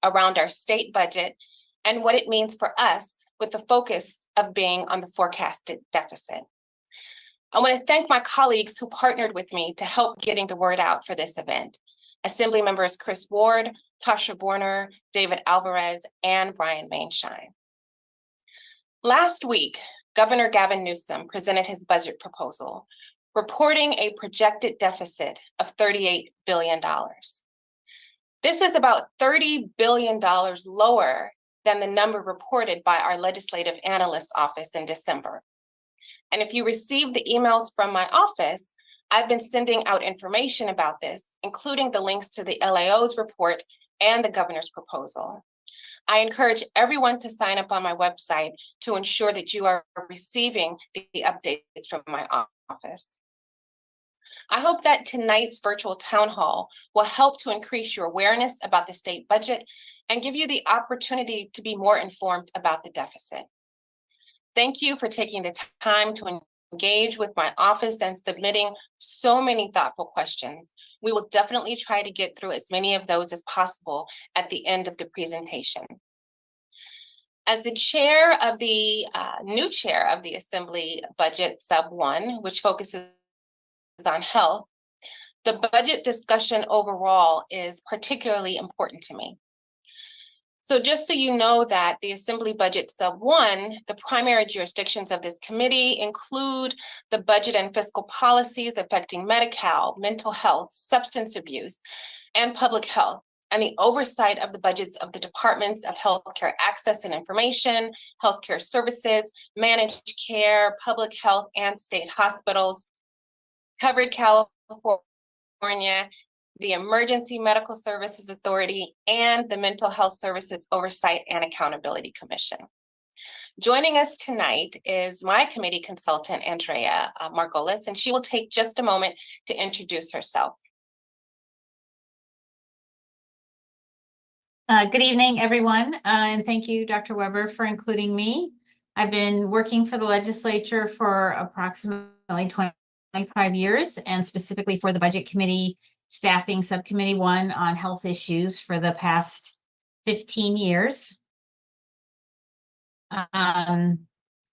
around our state budget and what it means for us, with the focus of being on the forecasted deficit. I want to thank my colleagues who partnered with me to help getting the word out for this event. Assembly members Chris Ward, Tasha Borner, David Alvarez, and Brian Mainshine. Last week, Governor Gavin Newsom presented his budget proposal, reporting a projected deficit of $38 billion. This is about $30 billion lower than the number reported by our legislative analyst office in December. And if you received the emails from my office, I've been sending out information about this, including the links to the LAO's report and the governor's proposal. I encourage everyone to sign up on my website to ensure that you are receiving the updates from my office. I hope that tonight's virtual town hall will help to increase your awareness about the state budget and give you the opportunity to be more informed about the deficit. Thank you for taking the time to engage with my office and submitting so many thoughtful questions. We will definitely try to get through as many of those as possible at the end of the presentation. As the chair of the new chair of the Assembly Budget Sub 1, which focuses on health, the budget discussion overall is particularly important to me. So just so you know that the Assembly Budget Sub 1, the primary jurisdictions of this committee include the budget and fiscal policies affecting Medi-Cal, mental health, substance abuse, and public health, and the oversight of the budgets of the Departments of Healthcare Access and Information, Healthcare Services, Managed Care, Public Health, and state hospitals, Covered California, the Emergency Medical Services Authority, and the Mental Health Services Oversight and Accountability Commission. Joining us tonight is my committee consultant, Andrea Margolis, and she will take just a moment to introduce herself. Good evening, everyone, and thank you, Dr. Weber, for including me. I've been working for the legislature for approximately 25 years, and specifically for the Budget Committee Staffing Subcommittee 1 on health issues for the past 15 years. And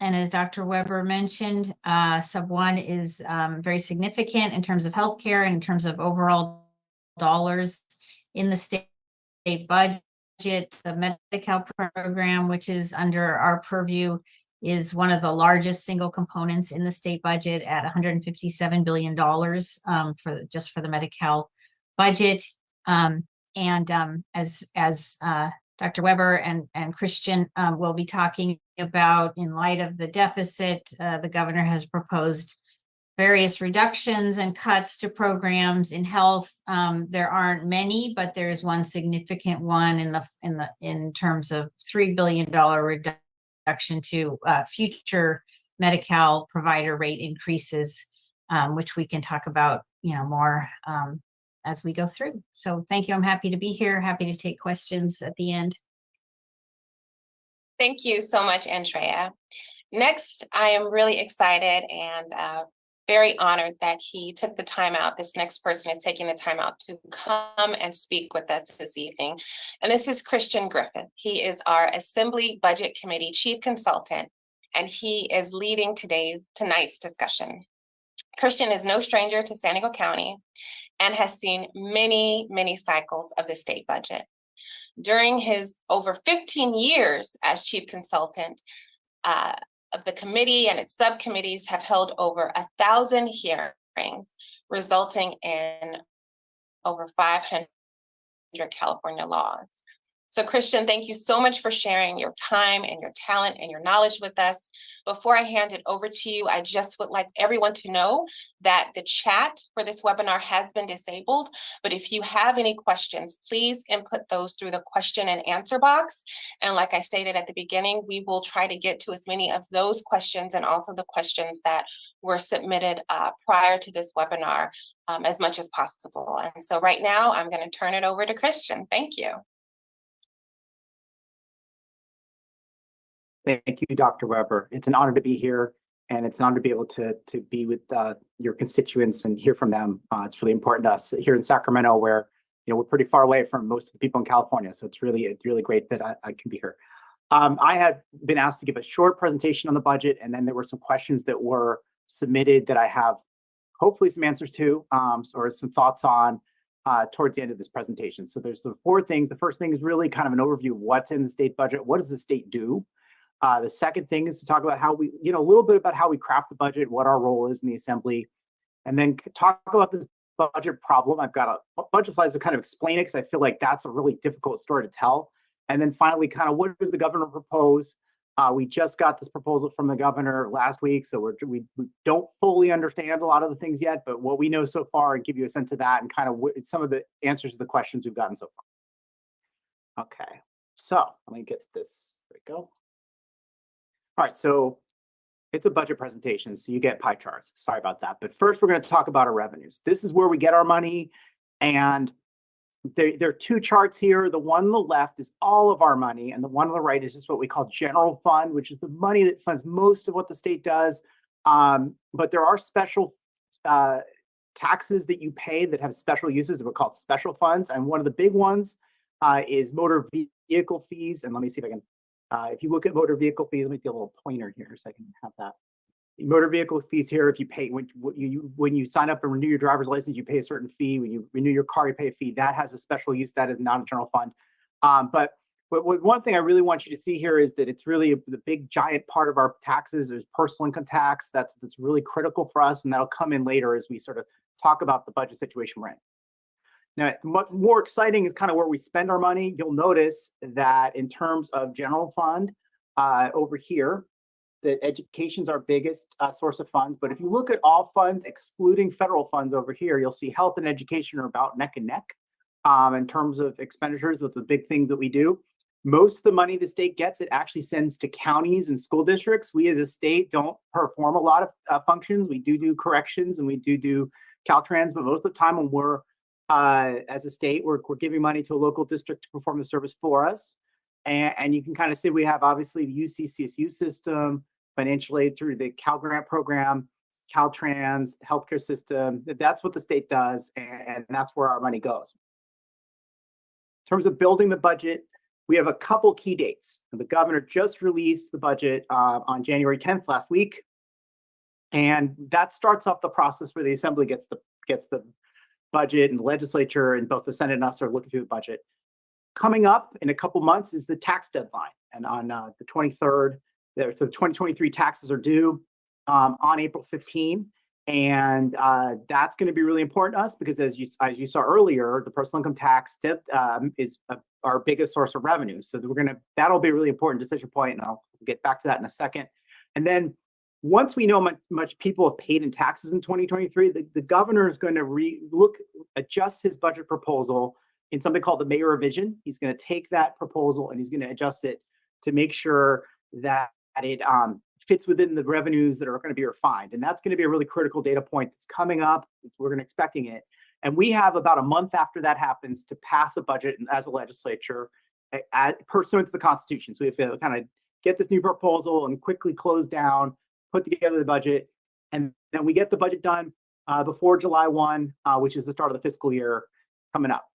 as Dr. Weber mentioned, Sub 1 is very significant in terms of healthcare and in terms of overall dollars in the state budget. The Medi-Cal program, which is under our purview, is one of the largest single components in the state budget at $157 billion for the Medi-Cal budget. As Dr. Weber and Christian will be talking about, in light of the deficit, the governor has proposed various reductions and cuts to programs in health. There aren't many, but there is one significant one in terms of $3 billion reduction to future Medi-Cal provider rate increases, which we can talk about, more as we go through. So thank you. I'm happy to be here. Happy to take questions at the end. Thank you so much, Andrea. Next, I am really excited and very honored that he took the time out. This next person is taking the time out to come and speak with us this evening. And this is Christian Griffith. He is our Assembly Budget Committee Chief Consultant, and he is leading tonight's discussion. Christian is no stranger to San Diego County and has seen many, many cycles of the state budget. During his over 15 years as Chief Consultant, of the committee and its subcommittees have held over 1,000 hearings, resulting in over 500 California laws. So Christian, thank you so much for sharing your time and your talent and your knowledge with us. Before I hand it over to you, I just would like everyone to know that the chat for this webinar has been disabled, but if you have any questions, please input those through the question and answer box. And like I stated at the beginning, we will try to get to as many of those questions and also the questions that were submitted prior to this webinar as much as possible. And so right now, I'm going to turn it over to Christian. Thank you. Thank you, Dr. Weber. It's an honor to be here, and it's an honor to be able to be with your constituents and hear from them. It's really important to us here in Sacramento, where we're pretty far away from most of the people in California, so it's really great that I can be here. I had been asked to give a short presentation on the budget, and then there were some questions that were submitted that I have hopefully some answers to, or some thoughts on towards the end of this presentation. So there's the 4 things. The first thing is really kind of an overview of what's in the state budget. What does the state do? The second thing is to talk about how we, a little bit about how we craft the budget, what our role is in the assembly, and then talk about this budget problem. I've got a bunch of slides to kind of explain it because I feel like that's a really difficult story to tell. And then finally, kind of what does the governor propose? We just got this proposal from the governor last week, so we don't fully understand a lot of the things yet, but what we know so far, and give you a sense of that and kind of some of the answers to the questions we've gotten so far. Okay, so let me get this. There we go. All right, so it's a budget presentation, so you get pie charts. Sorry about that. But first, we're going to talk about our revenues. This is where we get our money, and there are 2 charts here. The one on the left is all of our money, and the one on the right is just what we call general fund, which is the money that funds most of what the state does. But there are special taxes that you pay that have special uses that are called special funds, and one of the big ones is motor vehicle fees. And let me see if I can. If you look at motor vehicle fees, let me get a little pointer here so I can have that. Motor vehicle fees here, if you pay when you sign up and renew your driver's license, you pay a certain fee. When you renew your car, you pay a fee. That has a special use. That is not a general fund. But one thing I really want you to see here is that it's really the big giant part of our taxes is personal income tax. That's really critical for us, and that'll come in later as we sort of talk about the budget situation we're in. Now, much more exciting is kind of where we spend our money. You'll notice that in terms of general fund over here, that education's our biggest source of funds. But if you look at all funds, excluding federal funds over here, you'll see health and education are about neck and neck in terms of expenditures. That's a big thing that we do. Most of the money the state gets, it actually sends to counties and school districts. We as a state don't perform a lot of functions. We do corrections and we do Caltrans, but most of the time when we're as a state, we're giving money to a local district to perform the service for us. And you can kind of see we have obviously the UC-CSU system, financial aid through the Cal Grant program, Caltrans, the healthcare system. That's what the state does, and that's where our money goes. In terms of building the budget, we have a couple key dates. The governor just released the budget on January 10th last week, and that starts off the process where the assembly gets the budget, and the legislature and both the Senate and us are looking through the budget. Coming up in a couple months is the tax deadline, and on the 23rd, so the 2023 taxes are due on April 15, and that's going to be really important to us because as you saw earlier, the personal income tax is our biggest source of revenue. So that'll be a really important decision point, and I'll get back to that in a second. And then once we know how much people have paid in taxes in 2023, the governor is going to adjust his budget proposal in something called the May revision. He's going to take that proposal and he's going to adjust it to make sure that it fits within the revenues that are going to be refined. And that's going to be a really critical data point that's coming up. We're going to expecting it. And we have about a month after that happens to pass a budget as a legislature pursuant to the Constitution. So we have to kind of get this new proposal and quickly close down, put together the budget, and then we get the budget done before July 1, which is the start of the fiscal year coming up.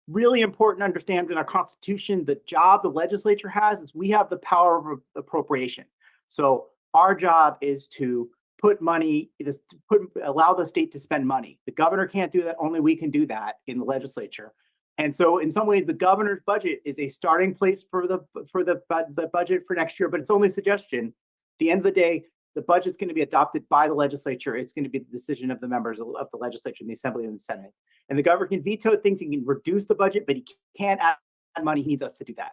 Really important to understand in our Constitution, the job the legislature has is we have the power of appropriation. So our job is to put money, allow the state to spend money. The governor can't do that, only we can do that in the legislature. And so in some ways, the governor's budget is a starting place for the budget for next year, but it's only a suggestion. At the end of the day, the budget's going to be adopted by the legislature. It's going to be the decision of the members of the legislature, in the Assembly and the Senate. And the governor can veto things. He can reduce the budget, but he can't add money. He needs us to do that.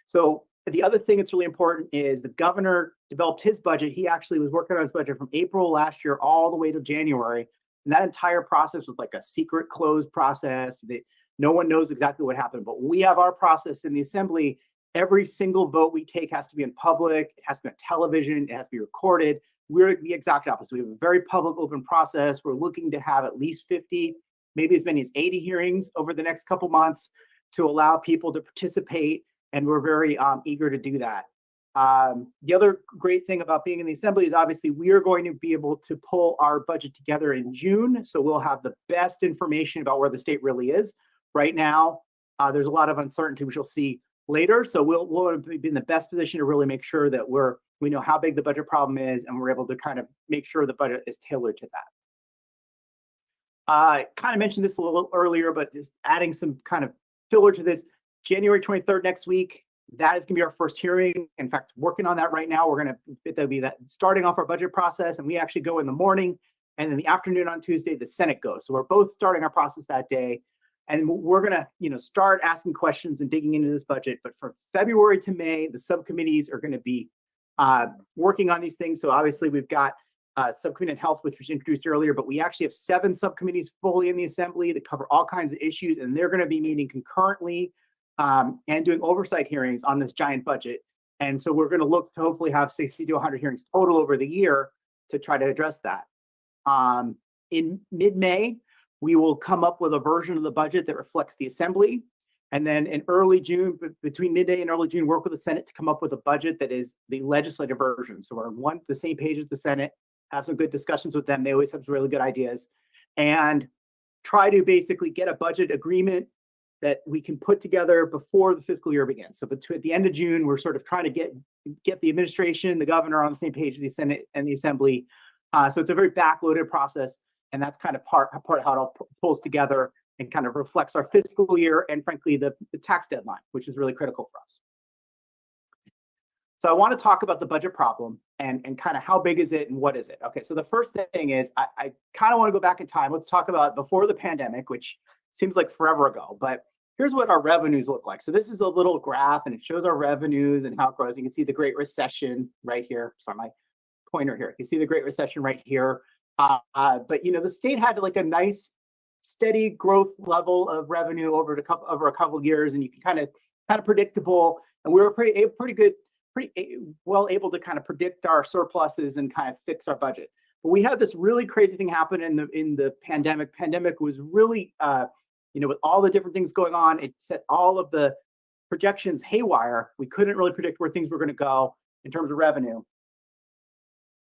So the other thing that's really important is the governor developed his budget. He actually was working on his budget from April last year all the way to January. And that entire process was like a secret closed process. No one knows exactly what happened, but we have our process in the Assembly. Every single vote we take has to be in public. It has to be on television. It has to be recorded. We're the exact opposite. We have a very public, open process. We're looking to have at least 50, maybe as many as 80 hearings over the next couple months to allow people to participate. And we're very eager to do that. The other great thing about being in the assembly is obviously we are going to be able to pull our budget together in June. So we'll have the best information about where the state really is. Right now, there's a lot of uncertainty, which you'll see later. So we'll be in the best position to really make sure that we know how big the budget problem is, and we're able to kind of make sure the budget is tailored to that. I kind of mentioned this a little earlier, but just adding some kind of filler to this. January 23rd next week, that is going to be our first hearing. In fact, working on that right now. That'll be that starting off our budget process, and we actually go in the morning, and in the afternoon on Tuesday, the Senate goes. So we're both starting our process that day, and we're going to, start asking questions and digging into this budget. But from February to May, the subcommittees are going to be working on these things. So obviously, we've got Subcommittee on Health, which was introduced earlier, but we actually have 7 subcommittees fully in the Assembly that cover all kinds of issues, and they're going to be meeting concurrently and doing oversight hearings on this giant budget. And so we're going to look to hopefully have 60 to 100 hearings total over the year to try to address that. In mid-May, we will come up with a version of the budget that reflects the Assembly. And then in early June, between midday and early June, work with the Senate to come up with a budget that is the legislative version. So we're on the same page as the Senate, have some good discussions with them. They always have some really good ideas, and try to basically get a budget agreement that we can put together before the fiscal year begins. So at the end of June, we're sort of trying to get the administration, the governor on the same page as the Senate and the Assembly. So it's a very backloaded process, and that's kind of part how it all pulls together and kind of reflects our fiscal year and, frankly, the tax deadline, which is really critical for us. So I want to talk about the budget problem and kind of how big is it and what is it? Okay, so the first thing is I kind of want to go back in time. Let's talk about before the pandemic, which seems like forever ago, but here's what our revenues look like. So this is a little graph, and it shows our revenues and how it grows. You can see the Great Recession right here. Sorry, my pointer here. You see the Great Recession right here. But the state had like a nice steady growth level of revenue over a couple of years, and you can kind of predictable. And we were pretty well able to kind of predict our surpluses and kind of fix our budget. But we had this really crazy thing happen in the pandemic. Pandemic was really with all the different things going on, it set all of the projections haywire. We couldn't really predict where things were going to go in terms of revenue.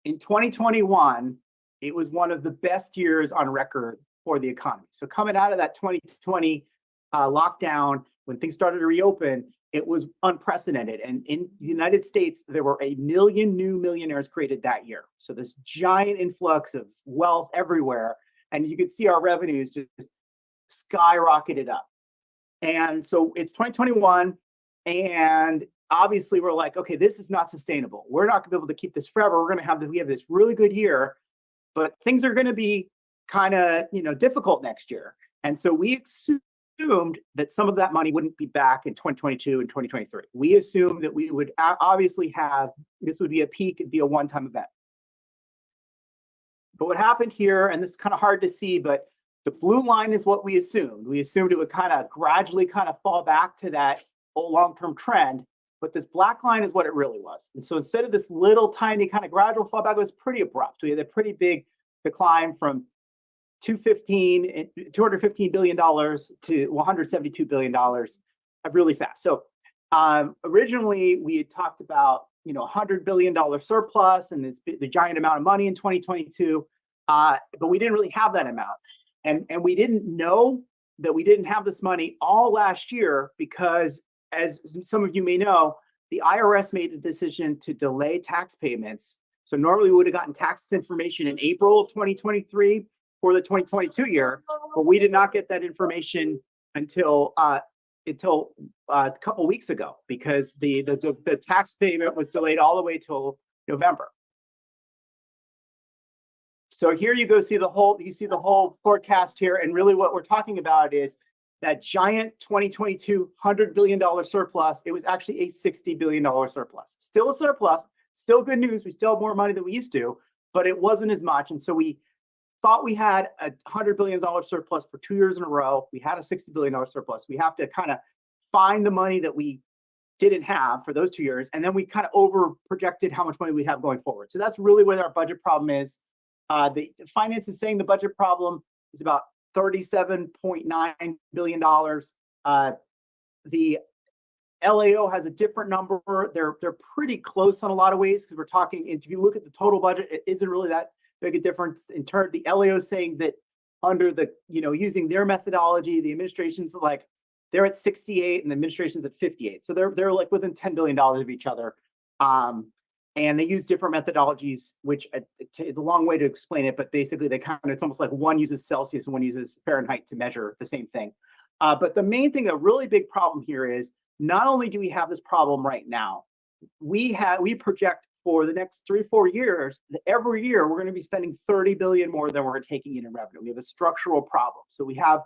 In 2021, it was one of the best years on record for the economy. So coming out of that 2020 lockdown, when things started to reopen, it was unprecedented. And in the United States, there were 1 million new millionaires created that year. So this giant influx of wealth everywhere. And you could see our revenues just skyrocketed up. And so it's 2021, and obviously we're like, okay, this is not sustainable. We're not gonna be able to keep this forever. We have this really good year, but things are gonna be kind of, difficult next year. And so we assumed that some of that money wouldn't be back in 2022 and 2023. We assumed that we would obviously this would be a peak, it'd be a one-time event. But what happened here, and this is kind of hard to see, but the blue line is what we assumed. We assumed it would kind of gradually kind of fall back to that old long-term trend, but this black line is what it really was. And so instead of this little tiny kind of gradual fallback, it was pretty abrupt. We had a pretty big decline from $215 billion to $172 billion really fast. So originally we had talked about $100 billion surplus and the giant amount of money in 2022, but we didn't really have that amount. And we didn't know that we didn't have this money all last year because, as some of you may know, the IRS made a decision to delay tax payments. So normally we would have gotten tax information in April of 2023 for the 2022 year, but we did not get that information until a couple weeks ago because the tax payment was delayed all the way till November. So here you see the whole forecast here, and really what we're talking about is that giant 2022 $100 billion surplus. It was actually a $60 billion surplus. Still a surplus, still good news. We still have more money than we used to, but it wasn't as much. And so we thought we had a $100 billion surplus for 2 years in a row. We had a $60 billion surplus. We have to kind of find the money that we didn't have for those 2 years. And then we kind of over projected how much money we have going forward. So that's really what our budget problem is. The finance is saying the budget problem is about $37.9 billion. The LAO has a different number. They're pretty close on a lot of ways because we're talking, if you look at the total budget, it isn't really that big a difference in terms. The LAO saying that under the, using their methodology, the administration's like, they're at 68 and the administration's at 58. So they're like within $10 billion of each other. And they use different methodologies, which it's a long way to explain it, but basically it's almost like one uses Celsius and one uses Fahrenheit to measure the same thing. But the main thing, a really big problem here is not only do we have this problem right now, we project for the next 3 or 4 years that every year we're going to be spending 30 billion more than we're taking in revenue. We have a structural problem. So we have,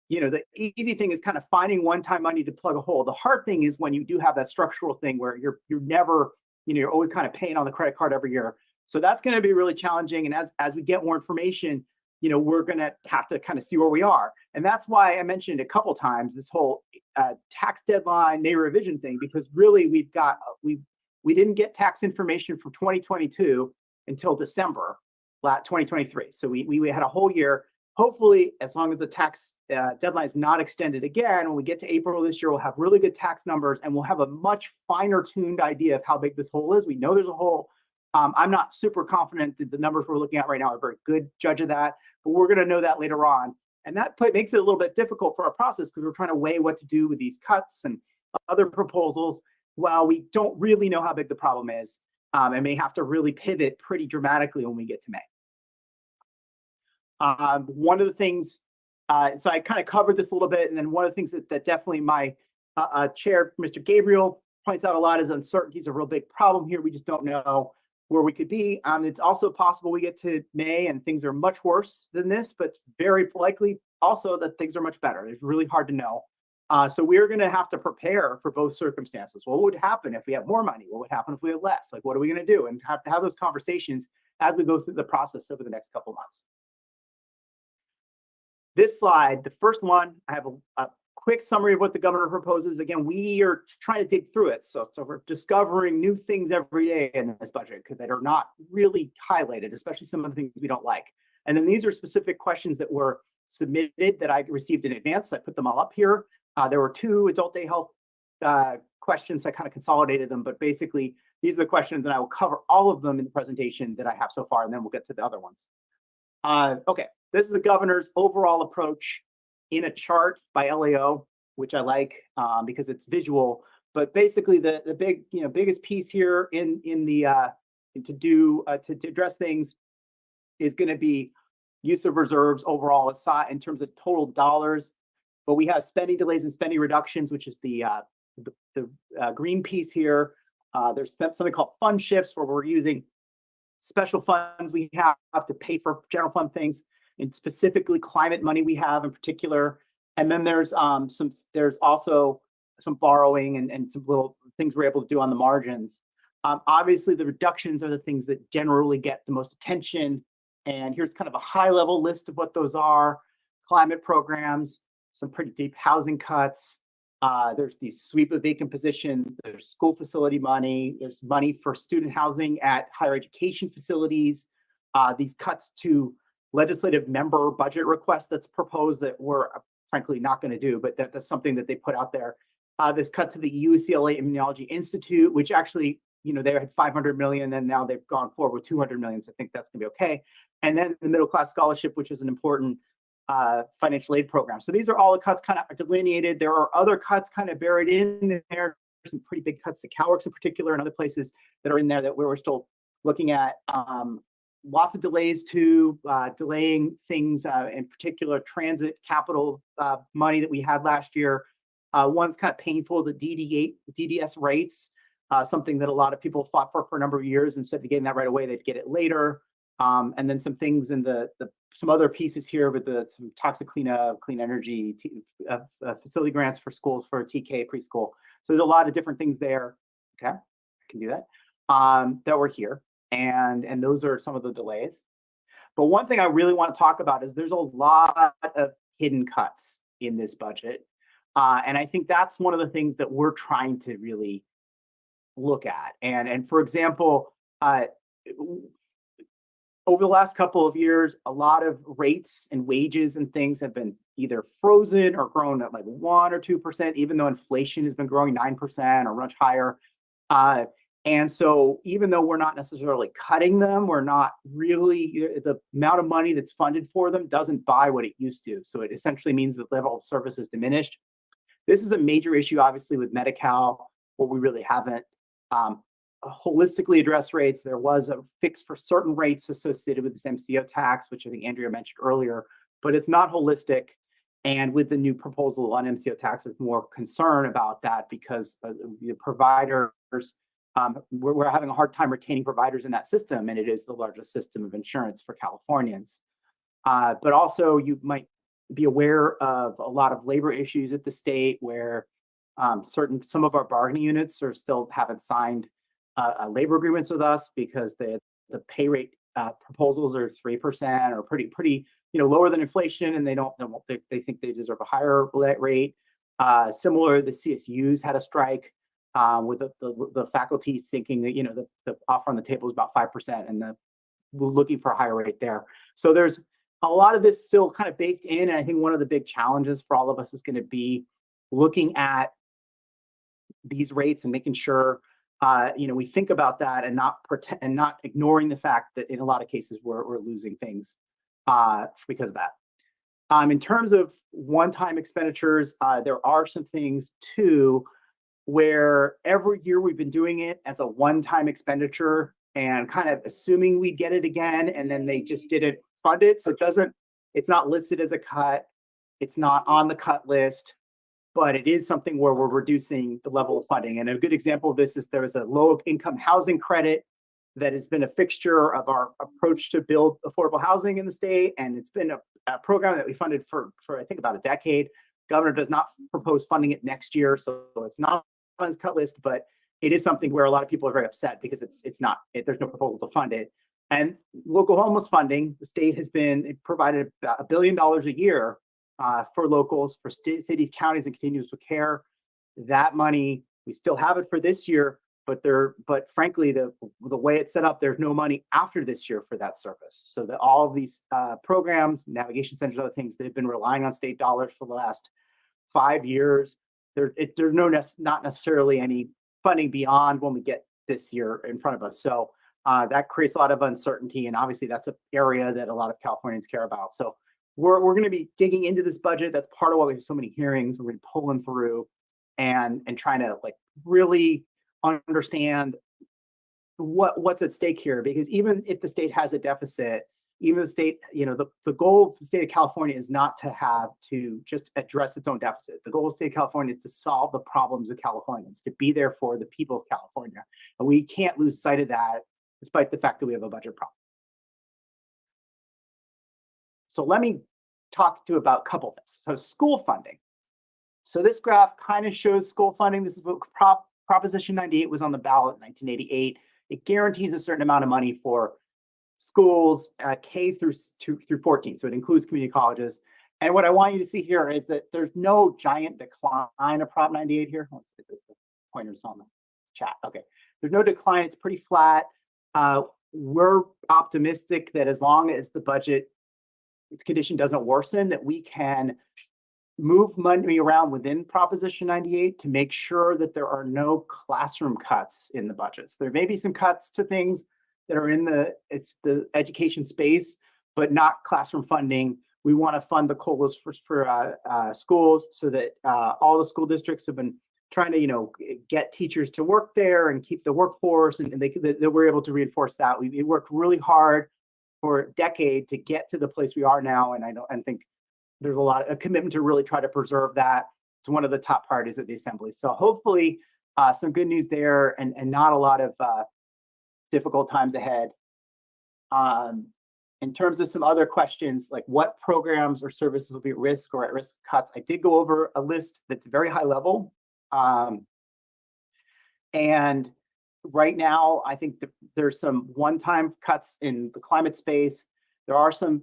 the easy thing is kind of finding one-time money to plug a hole. The hard thing is when you do have that structural thing where you're never, you're always kind of paying on the credit card every year. So that's going to be really challenging. And as we get more information, we're going to have to kind of see where we are. And that's why I mentioned a couple times this whole tax deadline, May revision thing, because really we didn't get tax information from 2022 until December 2023. So we had a whole year. Hopefully, as long as the tax deadline is not extended again, when we get to April this year, we'll have really good tax numbers and we'll have a much finer tuned idea of how big this hole is. We know there's a hole. I'm not super confident that the numbers we're looking at right now are a very good judge of that, but we're going to know that later on. And that makes it a little bit difficult for our process because we're trying to weigh what to do with these cuts and other proposals while we don't really know how big the problem is, and may have to really pivot pretty dramatically when we get to May. One of the things, so I kind of covered this a little bit, and then one of the things that definitely my chair, Mr. Gabriel, points out a lot is uncertainty is a real big problem here. We just don't know where we could be. It's also possible we get to May and things are much worse than this, but very likely also that things are much better. It's really hard to know. So we're going to have to prepare for both circumstances. What would happen if we have more money? What would happen if we have less? Like, what are we going to do? And have to have those conversations as we go through the process over the next couple of months. This slide, the first one, I have a quick summary of what the governor proposes. Again, we are trying to dig through it. So we're discovering new things every day in this budget because that are not really highlighted, especially some of the things we don't like. And then these are specific questions that were submitted that I received in advance. So I put them all up here. There were 2 adult day health questions. I kind of consolidated them, but basically these are the questions, and I will cover all of them in the presentation that I have so far, and then we'll get to the other ones. Okay, this is the governor's overall approach in a chart by LAO, which I like because it's visual. But basically, the biggest piece here in the to address things is going to be use of reserves overall aside in terms of total dollars. But we have spending delays and spending reductions, which is the green piece here. There's something called fund shifts where we're using special funds we have to pay for general fund things, and specifically climate money we have in particular. And then there's also some borrowing and some little things we're able to do on the margins. Obviously, the reductions are the things that generally get the most attention. And here's kind of a high level list of what those are: climate programs, some pretty deep housing cuts. There's these sweep of vacant positions. There's school facility money. There's money for student housing at higher education facilities. These cuts to legislative member budget requests that's proposed that we're frankly not going to do, but that's something that they put out there. This cut to the UCLA Immunology Institute, which actually, they had 500 million and now they've gone forward with 200 million. So I think that's going to be okay. And then the middle class scholarship, which is an important financial aid program. So these are all the cuts kind of delineated. There are other cuts kind of buried in there. Some pretty big cuts to CalWorks in particular and other places that are in there that we're still looking at. Lots of delays to delaying things, in particular transit capital money that we had last year. One's kind of painful, the DDS rates, something that a lot of people fought for a number of years. Instead of getting that right away, they'd get it later. And then some things in some other pieces here with some toxic cleanup, clean energy, facility grants for schools for TK preschool. So there's a lot of different things there. Okay, I can do that. That were here. And those are some of the delays. But one thing I really want to talk about is there's a lot of hidden cuts in this budget. And I think that's one of the things that we're trying to really look at. And for example, over the last couple of years, a lot of rates and wages and things have been either frozen or grown at like 1 or 2%, even though inflation has been growing 9% or much higher. And so even though we're not necessarily cutting them, we're not really, the amount of money that's funded for them doesn't buy what it used to. So it essentially means the level of service is diminished. This is a major issue, obviously, with Medi-Cal, where we really haven't holistically addressed rates. There was a fix for certain rates associated with this MCO tax, which I think Andrea mentioned earlier, but it's not holistic. And with the new proposal on MCO tax, there's more concern about that because the providers, we're having a hard time retaining providers in that system, and it is the largest system of insurance for Californians. But also, you might be aware of a lot of labor issues at the state where some of our bargaining units still haven't signed labor agreements with us because the pay rate proposals are 3% or pretty lower than inflation, and they think they deserve a higher rate. Similar, the CSUs had a strike with the faculty thinking that the offer on the table is about 5%, and we're looking for a higher rate there. So there's a lot of this still kind of baked in, and I think one of the big challenges for all of us is going to be looking at these rates and making sure we think about that and not ignoring the fact that in a lot of cases we're losing things because of that. In terms of one-time expenditures, there are some things too where every year we've been doing it as a one-time expenditure and kind of assuming we'd get it again, and then they just didn't fund it. So it's not listed as a cut. It's not on the cut list, but it is something where we're reducing the level of funding. And a good example of this is there was a low-income housing credit that has been a fixture of our approach to build affordable housing in the state. And it's been a program that we funded for I think about a decade. Governor does not propose funding it next year, so it's not on his cut list, but it is something where a lot of people are very upset because there's no proposal to fund it. And local homeless funding, the state has been provided about $1 billion a year for locals, for cities, counties, and continuous care. That money, we still have it for this year, but frankly, the way it's set up, there's no money after this year for that service. So that all of these programs, navigation centers, other things that have been relying on state dollars for the last 5 years, there's not necessarily any funding beyond when we get this year in front of us. So that creates a lot of uncertainty, and obviously that's an area that a lot of Californians care about. So we're going to be digging into this budget. That's part of why we have so many hearings. We're going to be pulling through and trying to really understand what's at stake here. Because even if the state has a deficit, even the state, the goal of the state of California is not to just address its own deficit. The goal of the state of California is to solve the problems of Californians, to be there for the people of California. And we can't lose sight of that, despite the fact that we have a budget problem. So let me talk to you about a couple of things. So school funding. So this graph kind of shows school funding. This is what Proposition 98 was on the ballot in 1988. It guarantees a certain amount of money for schools K through 14. So it includes community colleges. And what I want you to see here is that there's no giant decline of Prop 98 here. Let's get this, the pointers on the chat. Okay, there's no decline. It's pretty flat. We're optimistic that as long as the budget, its condition doesn't worsen, that we can move money around within Proposition 98 to make sure that there are no classroom cuts in the budgets. There may be some cuts to things that are in the education space, but not classroom funding. We want to fund the COLAs for schools so that all the school districts have been trying to get teachers to work there and keep the workforce, and they were able to reinforce that. We worked really hard for a decade to get to the place we are now, and I think there's a commitment to really try to preserve that. It's one of the top priorities at the Assembly. So hopefully some good news there, and not a lot of difficult times ahead. In terms of some other questions, like what programs or services will be at risk or at risk cuts, I did go over a list that's very high level. And right now, I think there's some one-time cuts in the climate space. There are some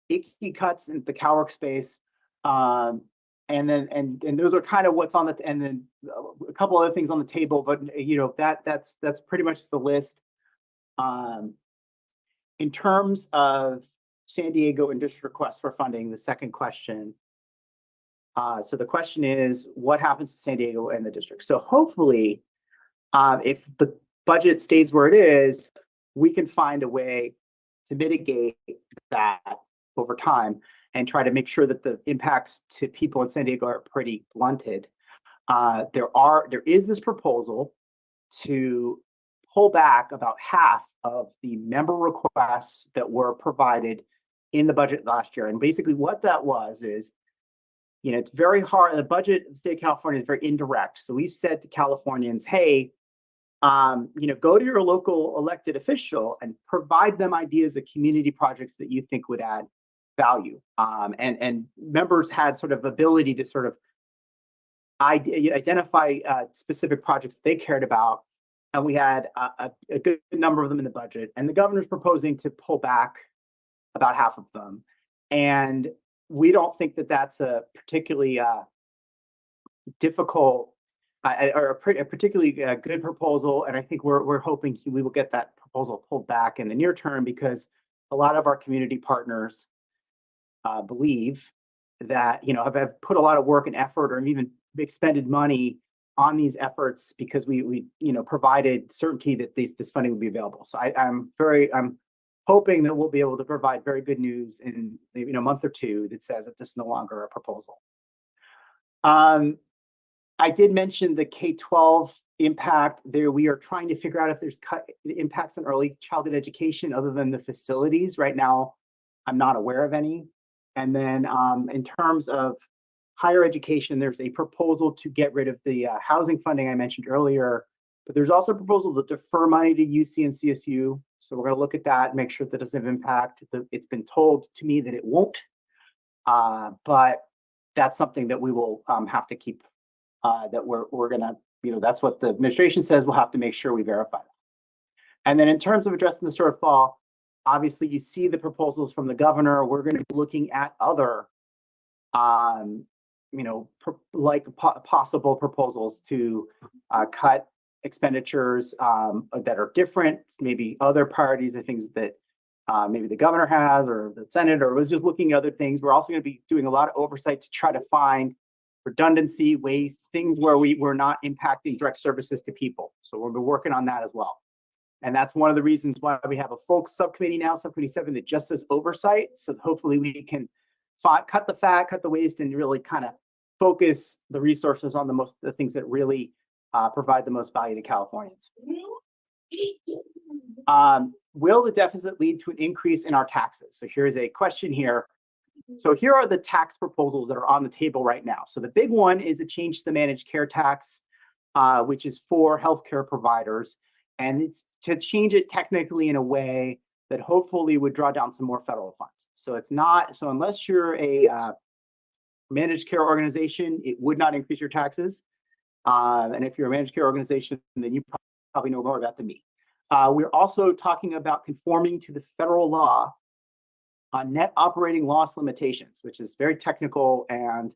icky cuts in the CalWorks space. And those are kind of what's on and then a couple other things on the table, but that's pretty much the list. In terms of San Diego and district requests for funding, the second question, So the question is, what happens to San Diego and the district? So hopefully, if the budget stays where it is, we can find a way to mitigate that over time and try to make sure that the impacts to people in San Diego are pretty blunted. There is this proposal to pull back about half of the member requests that were provided in the budget last year. And basically what that was is, it's very hard. The budget of the state of California is very indirect. So we said to Californians, hey, go to your local elected official and provide them ideas of community projects that you think would add value. And members had sort of ability to sort of identify specific projects they cared about. And we had a good number of them in the budget. And the governor's proposing to pull back about half of them. And we don't think that that's a particularly difficult or a particularly good proposal. And I think we're hoping we will get that proposal pulled back in the near term, because a lot of our community partners believe that, have put a lot of work and effort, or even expended money on these efforts, because we provided certainty that this funding will be available. So I'm hoping that we'll be able to provide very good news in maybe a month or two that says that this is no longer a proposal. I did mention the K-12 impact there. We are trying to figure out if there's impacts on early childhood education other than the facilities. Right now, I'm not aware of any. And then in terms of higher education, there's a proposal to get rid of the housing funding I mentioned earlier, but there's also a proposal to defer money to UC and CSU. So we're going to look at that and make sure that doesn't have impact. It's been told to me that it won't, but that's something that we will have to keep, that we're going to, that's what the administration says. We'll have to make sure we verify that. And then in terms of addressing the shortfall, obviously you see the proposals from the governor. We're going to be looking at other, possible proposals to cut expenditures that are different, maybe other priorities or things that maybe the governor has, or the Senate, or we're just looking at other things. We're also going to be doing a lot of oversight to try to find redundancy, waste, things where we're not impacting direct services to people. So we'll be working on that as well. And that's one of the reasons why we have a full subcommittee now, Subcommittee 7, that just does oversight. So hopefully we can cut the fat, cut the waste, and really kind of focus the resources on the things that really provide the most value to Californians. Will the deficit lead to an increase in our taxes? So here's a question here. So here are the tax proposals that are on the table right now. So the big one is a change to the managed care tax, which is for healthcare providers. And it's to change it technically in a way that hopefully would draw down some more federal funds. So it's not, so unless you're a managed care organization, it would not increase your taxes. And if you're a managed care organization, then you probably know more about than me. We're also talking about conforming to the federal law on net operating loss limitations, which is very technical. And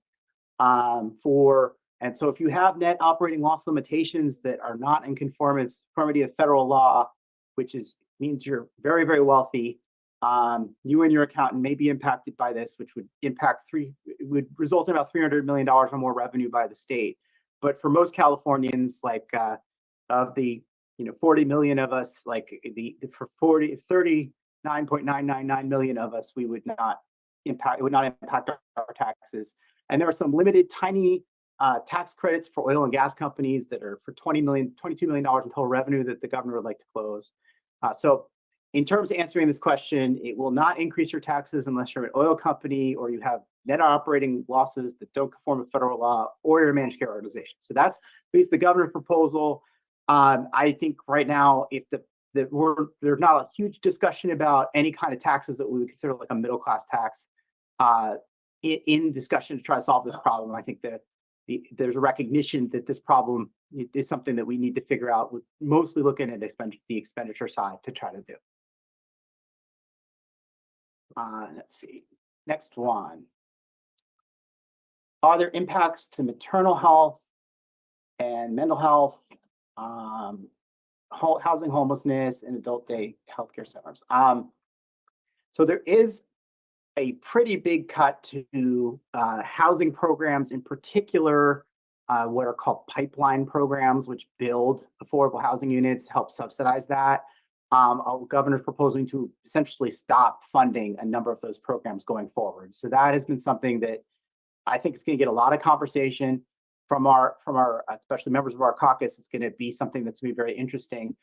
so if you have net operating loss limitations that are not in conformity of federal law, which means you're very, very wealthy, you and your accountant may be impacted by this, which would would result in about $300 million or more revenue by the state. But for most Californians, like of the 40 million of us, like for 39.999 million of us, it would not impact our taxes. And there are some limited tiny tax credits for oil and gas companies that are for $22 million in total revenue that the governor would like to close. So in terms of answering this question, it will not increase your taxes unless you're an oil company or you have net operating losses that don't conform with federal law, or you're a managed care organization. So that's basically the governor's proposal. I think right now, if there's not a huge discussion about any kind of taxes that we would consider like a middle class tax in discussion to try to solve this problem. I think that there's a recognition that this problem is something that we need to figure out, with mostly looking at the expenditure side to try to do. Let's see. Next one. Are there impacts to maternal health and mental health, housing homelessness, and adult day healthcare centers? So there is a pretty big cut to housing programs, in particular, what are called pipeline programs, which build affordable housing units, help subsidize that. Our governor's proposing to essentially stop funding a number of those programs going forward. So that has been something that I think is going to get a lot of conversation from our especially members of our caucus. It's going to be something that's going to be very interesting.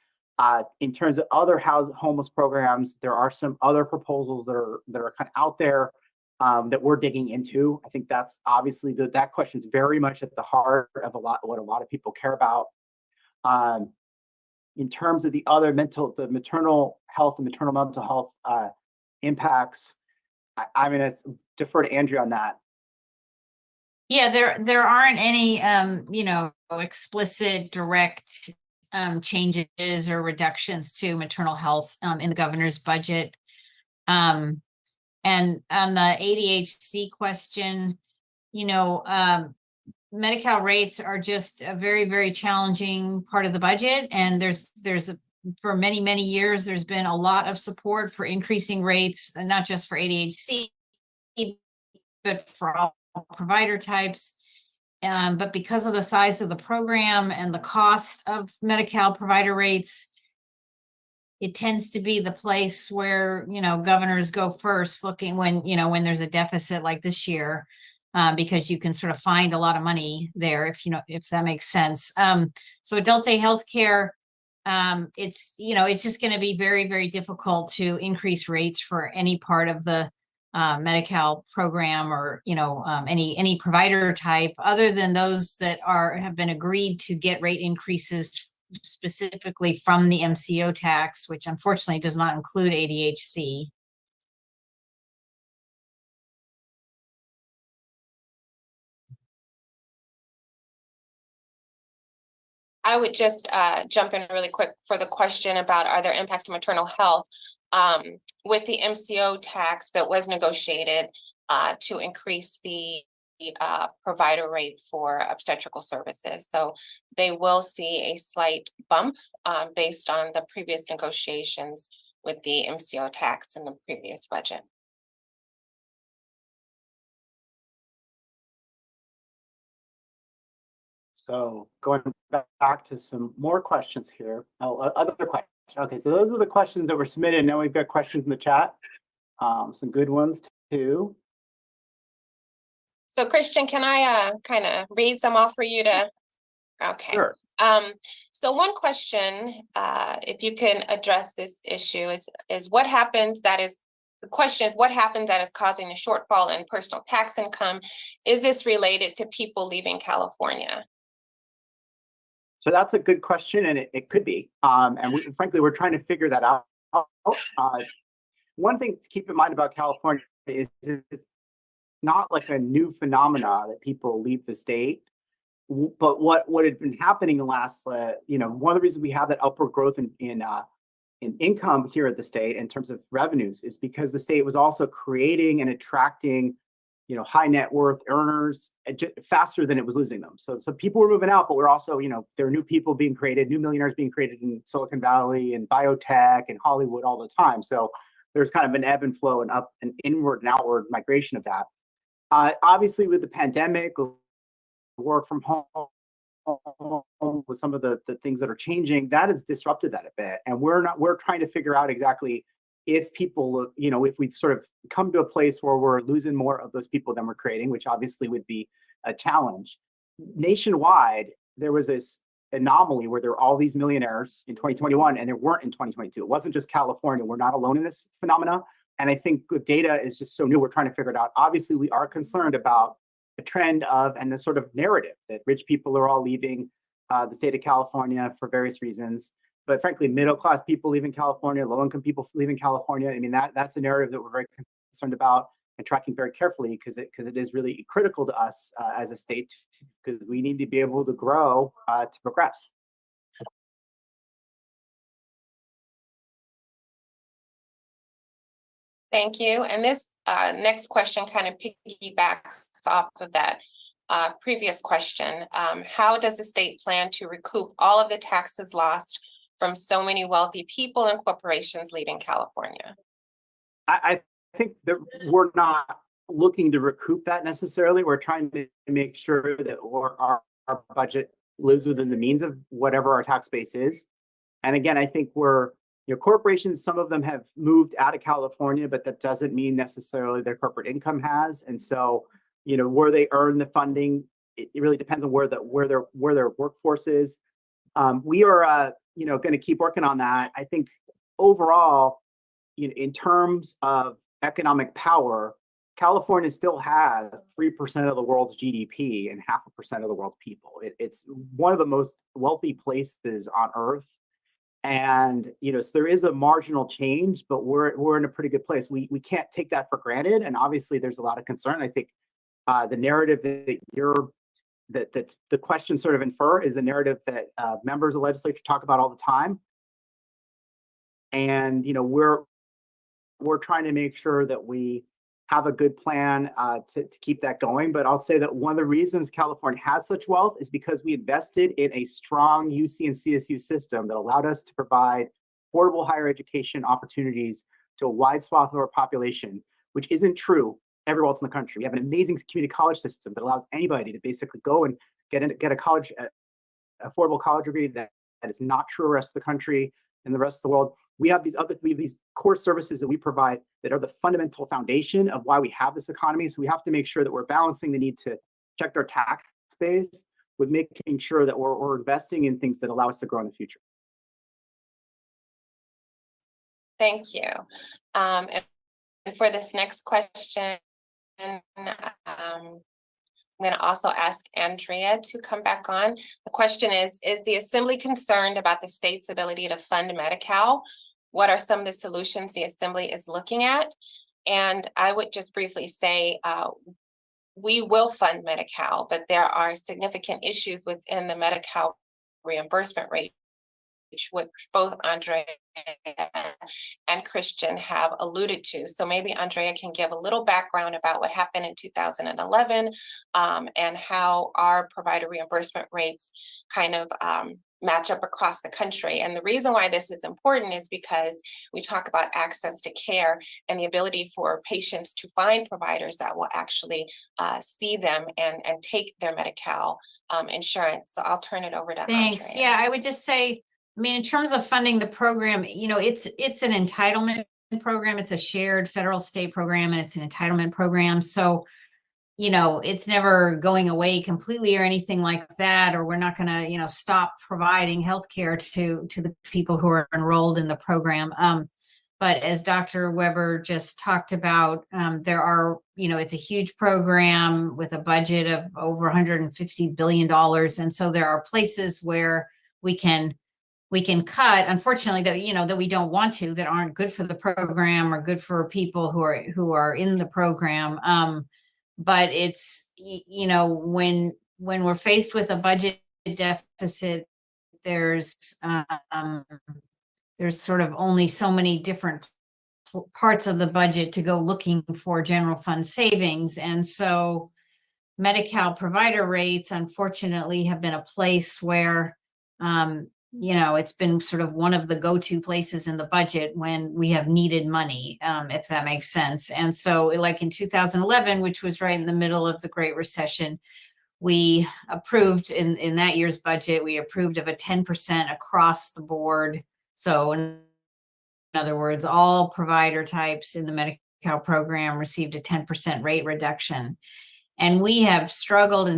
In terms of other homeless programs, there are some other proposals that are kind of out there that we're digging into. I think that's obviously that question is very much at the heart of what a lot of people care about. In terms of the other maternal health and maternal mental health impacts, I'm going to defer to Andrea on that. Yeah, there aren't any explicit direct changes or reductions to maternal health in the governor's budget. And on the ADHC question, Medi-Cal rates are just a very, very challenging part of the budget. And for many, many years, there's been a lot of support for increasing rates, and not just for ADHC, but for all provider types. But because of the size of the program and the cost of Medi-Cal provider rates, it tends to be the place where, governors go first looking when there's a deficit like this year, because you can sort of find a lot of money there, if that makes sense. So adult day healthcare, it's just going to be very, very difficult to increase rates for any part of the Medi-Cal program, or any provider type, other than those that have been agreed to get rate increases specifically from the MCO tax, which unfortunately does not include ADHC. I would just jump in really quick for the question about, are there impacts to maternal health? With the MCO tax that was negotiated to increase the provider rate for obstetrical services. So they will see a slight bump based on the previous negotiations with the MCO tax in the previous budget. So going back to some more questions here. Other questions. Okay, so those are the questions that were submitted. Now we've got questions in the chat. Some good ones too. So Christian, can I kind of read some off for you to? Okay. Sure. So one question, if you can address this issue, is what happens the question is, what happens that is causing the shortfall in personal tax income? Is this related to people leaving California? So that's a good question, and it could be. And frankly, we're trying to figure that out. One thing to keep in mind about California is it's not like a new phenomena that people leave the state. But what had been happening the last, one of the reasons we have that upward growth in income here at the state in terms of revenues is because the state was also creating and attracting, high net worth earners faster than it was losing them. So people were moving out, but we're also, there are new people being created, new millionaires being created in Silicon Valley and biotech and Hollywood all the time. So there's kind of an ebb and flow and up and inward and outward migration of that. Obviously, with the pandemic, work from home, with some of the things that are changing, that has disrupted that a bit. And we're trying to figure out exactly if people, if we've sort of come to a place where we're losing more of those people than we're creating, which obviously would be a challenge. Nationwide, there was this anomaly where there were all these millionaires in 2021 and there weren't in 2022. It wasn't just California. We're not alone in this phenomena. And I think the data is just so new, we're trying to figure it out. Obviously, we are concerned about the trend of and the sort of narrative that rich people are all leaving the state of California for various reasons. But frankly, middle-class people leaving California, low-income people leaving California, I mean, that's a narrative that we're very concerned about and tracking very carefully because it is really critical to us as a state, because we need to be able to grow to progress. Thank you. And this next question kind of piggybacks off of that previous question. How does the state plan to recoup all of the taxes lost from so many wealthy people and corporations leaving California? I think that we're not looking to recoup that necessarily. We're trying to make sure that our budget lives within the means of whatever our tax base is. And again, I think corporations, some of them have moved out of California, but that doesn't mean necessarily their corporate income has. And so, where they earn the funding, it really depends on where their workforce is. We are, going to keep working on that. I think overall, in terms of economic power, California still has 3% of the world's GDP and 0.5% of the world's people. It's one of the most wealthy places on earth. And, so there is a marginal change, but we're in a pretty good place. We can't take that for granted. And obviously there's a lot of concern. I think the narrative that the question sort of infer is a narrative that members of the legislature talk about all the time. And, we're trying to make sure that we have a good plan to keep that going. But I'll say that one of the reasons California has such wealth is because we invested in a strong UC and CSU system that allowed us to provide affordable higher education opportunities to a wide swath of our population, which isn't true everywhere else in the country. We have an amazing community college system that allows anybody to basically go and get a college, affordable college degree that is not true the rest of the country and the rest of the world. We have these core services that we provide that are the fundamental foundation of why we have this economy. So we have to make sure that we're balancing the need to protect our tax base with making sure that we're investing in things that allow us to grow in the future. Thank you. And for this next question, I'm going to also ask Andrea to come back on. The question is the Assembly concerned about the state's ability to fund Medi-Cal? What are some of the solutions the Assembly is looking at? And I would just briefly say, we will fund Medi-Cal, but there are significant issues within the Medi-Cal reimbursement rate, which both Andrea and Christian have alluded to. So maybe Andrea can give a little background about what happened in 2011 and how our provider reimbursement rates kind of match up across the country. And the reason why this is important is because we talk about access to care and the ability for patients to find providers that will actually see them and take their Medi-Cal insurance. So I'll turn it over to Thanks. Andrea. Yeah, I would just say, I mean, in terms of funding the program, it's an entitlement program. It's a shared federal state program, and it's an entitlement program. So, it's never going away completely or anything like that, or we're not going to, stop providing healthcare to the people who are enrolled in the program. But as Dr. Weber just talked about, there are, it's a huge program with a budget of over $150 billion. And so there are places where we can cut, unfortunately, that we don't want to, that aren't good for the program or good for people who are in the program. But it's, when we're faced with a budget deficit, there's sort of only so many different parts of the budget to go looking for general fund savings. And so Medi-Cal provider rates, unfortunately, have been a place where, it's been sort of one of the go-to places in the budget when we have needed money, if that makes sense. And so like in 2011, which was right in the middle of the Great Recession, we approved in that year's budget, we approved of a 10% across the board. So in other words, all provider types in the Medi-Cal program received a 10% rate reduction. And we have struggled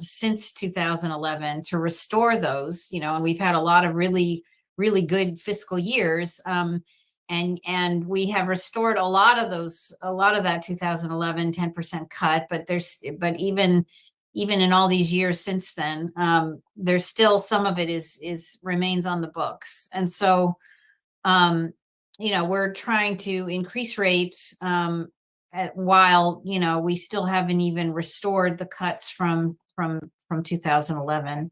since 2011 to restore those, and we've had a lot of really, really good fiscal years. And we have restored a lot of that 2011 10% cut, but even in all these years since then, there's still some of it remains on the books. And so, we're trying to increase rates, while we still haven't even restored the cuts from 2011.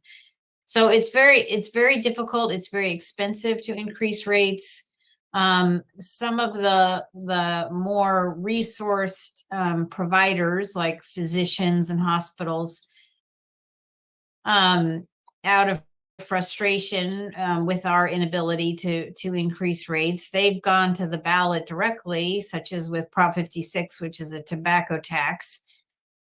So it's very difficult. It's very expensive to increase rates. Some of the more resourced providers, like physicians and hospitals, out of frustration with our inability to increase rates. They've gone to the ballot directly, such as with Prop 56, which is a tobacco tax.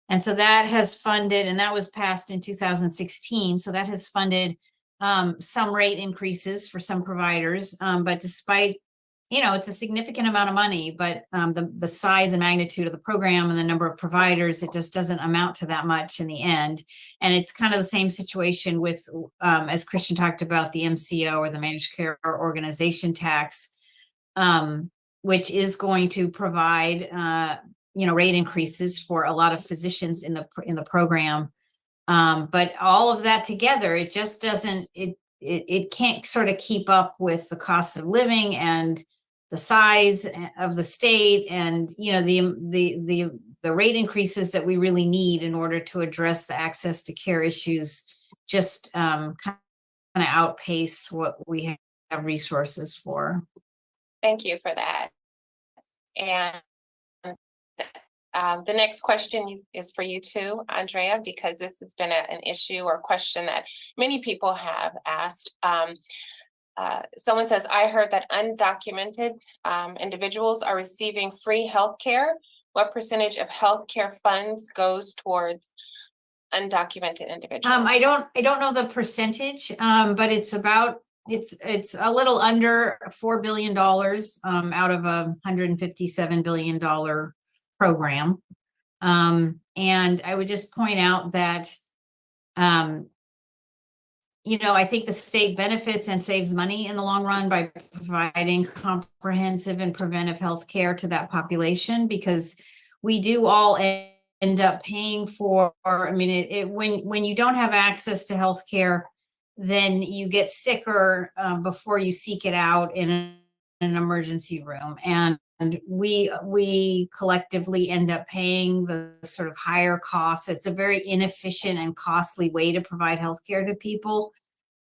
And so that has funded, and that was passed in 2016. So that has funded some rate increases for some providers. But despite, it's a significant amount of money, but the size and magnitude of the program and the number of providers, it just doesn't amount to that much in the end. And it's kind of the same situation with, as Christian talked about, the MCO, or the Managed Care Organization tax, which is going to provide rate increases for a lot of physicians in the program. But all of that together, it just doesn't, it can't sort of keep up with the cost of living and the size of the state, and the rate increases that we really need in order to address the access to care issues just kind of outpace what we have resources for. Thank you for that. And the next question is for you too, Andrea, because this has been an issue or question that many people have asked. Someone says, I heard that undocumented individuals are receiving free healthcare. What percentage of healthcare funds goes towards undocumented individuals? I don't know the percentage, but it's a little under $4 billion out of a $157 billion program. And I would just point out that, I think the state benefits and saves money in the long run by providing comprehensive and preventive health care to that population, because we do all end up paying for, when you don't have access to health care, then you get sicker before you seek it out in an emergency room. And we collectively end up paying the sort of higher costs. It's a very inefficient and costly way to provide healthcare to people.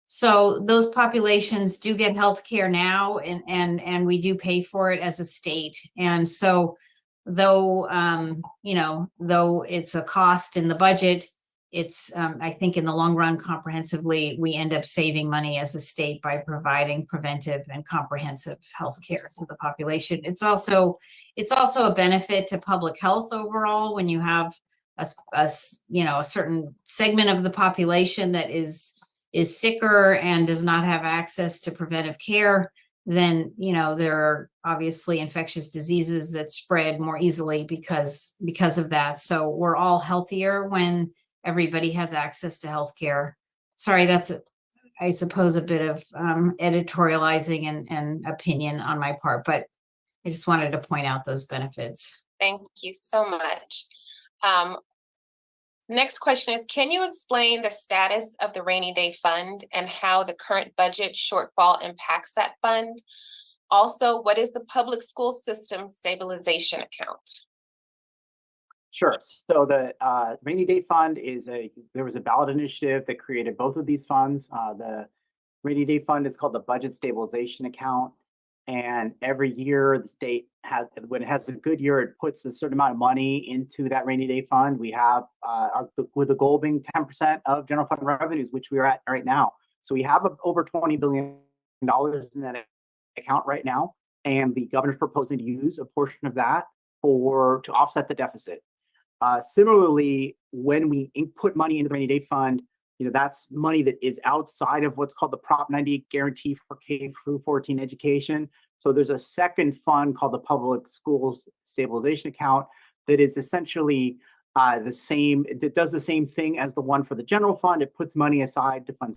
So those populations do get healthcare now, and we do pay for it as a state. And so though it's a cost in the budget, it's I think in the long run, comprehensively, we end up saving money as a state by providing preventive and comprehensive health care to the population. It's also a benefit to public health overall when you have a certain segment of the population that is sicker and does not have access to preventive care. Then there are obviously infectious diseases that spread more easily because of that. So we're all healthier when everybody has access to healthcare. Sorry, that's I suppose a bit of editorializing and opinion on my part, but I just wanted to point out those benefits. Thank you so much. Next question is, can you explain the status of the rainy day fund and how the current budget shortfall impacts that fund? Also, what is the public school system stabilization account? Sure. So the rainy day fund there was a ballot initiative that created both of these funds. The rainy day fund is called the budget stabilization account. And every year the state when it has a good year, it puts a certain amount of money into that rainy day fund. We have with the goal being 10% of general fund revenues, which we are at right now. So we have over $20 billion in that account right now. And the governor's proposing to use a portion of that to offset the deficit. Similarly, when we put money into the rainy day fund, that's money that is outside of what's called the Prop 98 guarantee for K through 14 education. So there's a second fund called the Public Schools Stabilization Account that is essentially the same. It does the same thing as the one for the general fund. It puts money aside to fund